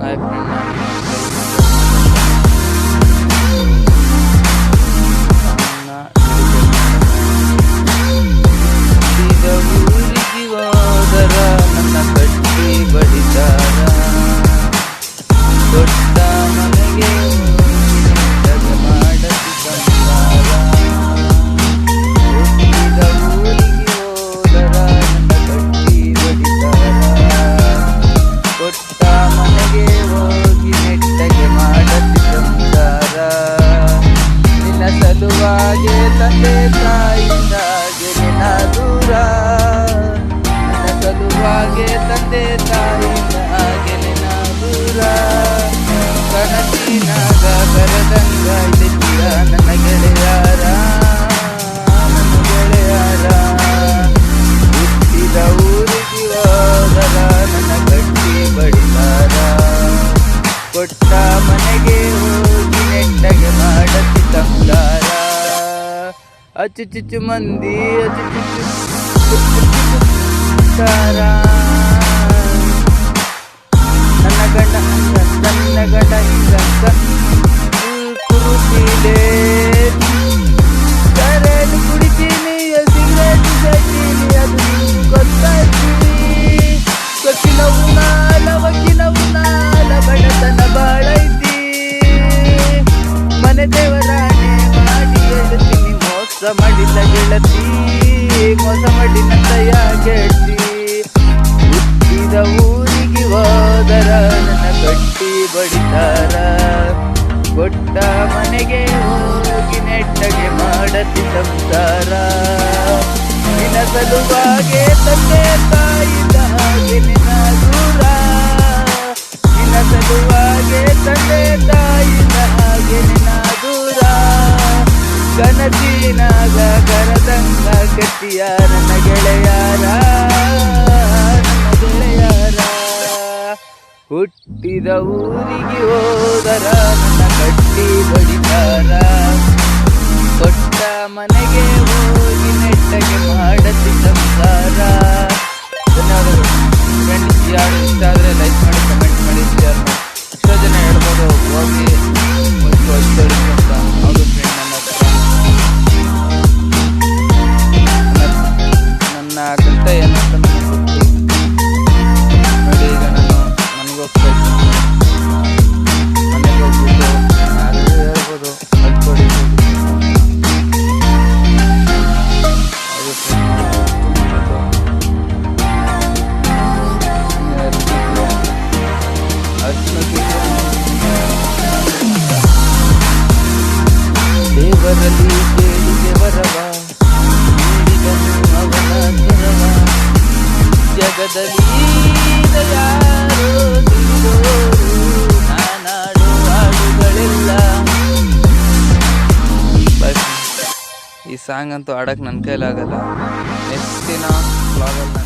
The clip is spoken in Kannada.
ಹಾಯ್ ಫ್ರೆಂಡ್, ಊರಿಗೆ ಹೋದರ ನನ್ನ ಕಟ್ಟಿ ಬಡಿದಾರ, ದೊಡ್ಡ ಮನೆಗೆ ಮಾಡಸಿ ಸಂಸಾರ. ಹುಟ್ಟಿದ ಊರಿಗೆ ಹೋದರ ನನ್ನ ಕಟ್ಟಿ ಬಡಿದಾರ, ಕೊಟ್ಟ ಮನೆಗೆ ಹೋಗಿ ನೆಟ್ಟಗೆ ಮಾಡಸಿ ಸಂಸಾರ. ನಿನ್ನ ಸಲುವಾಗಿ ತಂದೆ ತಾಯಿಂದಾಗೆ ನಿನ್ನ ದೂರ, ನಿನ್ನ ಸಲುವಾಗಿ ತಂದೆ ತಾಯಿಂದಾಗೆ ನಿನ್ನ ದೂರ. ಕನಸಿನಾಗ ಕರೆದಂಗ ಇಳಿಸಿದ ನನ್ನ ಗೆಳೆಯಾರ, ನನ್ನ ಗೆಳೆಯಾರ. ಹುಟ್ಟಿದ ಊರಿಗೆ ಹೋದರ ನನ್ನ ಕಟ್ಟಿ ಬಡಿದಾರ, ಕೊಟ್ಟ ಮನೆಗೆ ಹೋಗಿ ನೆಟ್ಟಗೆ ಮಾಡಸಿ ಸಂಸಾರ. ಅಚ್ಚುಚುಚ್ಚು ಮಂದಿ ಅಚ್ಚುಚುಚ್ಚು ನನ್ನ ಗಂಡ ನನ್ನ ಗಂಡ ಹಿಂಗಂತ ಕುರುತೀಲೆ, ಸರೇನು ಕುಡಿತೀನಿ, ಸಿಗರೇಟ್ ಸೇತೀನಿ, ಅದು ಗೊತ್ತಾಯ್ತಿ. ಗೊತ್ತಿನವು ನಾಲ ಒಕ್ಕಿನವು ನಾಲ, ಬಡತನ ಬಾಳೈತಿ. ಮನೆ ದೇವರಾಣೆ ಮಾಡಿ ಹೇಳ್ತೀನಿ, ಮೋಸ ಮಾಡಿಲ್ಲ ಗೆಳತಿ, ಮೋಸ ಮಾಡಿನಂತಯ್ಯ ಗೆಳತಿ. ಹುಟ್ಟಿದ ಊರಿಗೆ ಹೋದರ ನನ್ನ ಕಟ್ಟಿ ಬಡಿದಾರ, ಕೊಟ್ಟ ಮನೆಗೆ ಹೋಗಿ ನೆಟ್ಟಗೆ ಮಾಡಸಿ ಸಂಸಾರ. ನಿನ್ನ ಸಲುವಾಗಿ ತಂದೆ ತಾಯಿದ ಹಾಗೆ ನಿನ್ನ ದೂರ, ನಿನ್ನ ಸಲುವಾಗಿ ತಂದೆ ತಾಯಿದ ಹಾಗೆ ನಿನ್ನ ದೂರ. ಕನಸಿನಾಗ ಕರೆದಂಗ ಕಟ್ಟಿಯ ನನ್ನ ಗೆಳೆಯಾರ, ನನ್ನ ಗೆಳೆಯಾರ. ಹುಟ್ಟಿದ ಊರಿಗೆ ಹೋದರ ನನ್ನ ಕಟ್ಟಿ ಬಡಿದಾರ, ಕೊಟ್ಟ ಮನೆಗೆ ಹೋಗಿ ನೆಟ್ಟಗೆ ಮಾಡಸಿ ಸಂಸಾರ. ಧನ್ಯವಾದಗಳು ಫ್ರೆಂಡ್ಸ್. ಈ ಹಾಡು ಇಷ್ಟ ಆದರೆ ಲೈಕ್ ಮಾಡಿ, ಕಮೆಂಟ್ ಮಾಡಿ, ಶೇರ್ ಮಾಡಿ. ಎಷ್ಟೋ ಜನ ಹೇಳ್ಬೋದು ಹೋಗಿ ಒಂದು ಅಷ್ಟೊಡಿ ಅಂತ. ಹೌದು ಫ್ರೆಂಡ್, ನನ್ನ ಕಷ್ಟ ಏನಂತ ನನಗೆ ಗೊತ್ತು. ನೋಡಿ, ಈಗ ನನಗೋಗ್ತಾ ಇದ್ದೀನಿ, ಮನೆಗೆ ಹೋಗ್ಬಿಟ್ಟು ಅದು ಹೇಳ್ಬೋದು ಅಷ್ಟೊಡಿ. ದೇವರಲ್ಲಿ ಕೇಳಿದೆ ವರವ, ನೀಡಿದನು ಅವನ ಧ್ರುವ. ಜಗದಲ್ಲಿ ಯಾರೋ ತಿಳಿದೋರು, ನಾನಾಡೋ ಹಾಡುಗಳೆಲ್ಲ. ಬಟ್ ಈ ಸಾಂಗ್ ಅಂತೂ ಆಡಕ್ಕೆ ನನ್ನ ಕೈಲಾಗಲ್ಲ. ನೆಕ್ಸ್ಟ್ ದಿನ ಬ್ಲಾಗಲ್ಲಿ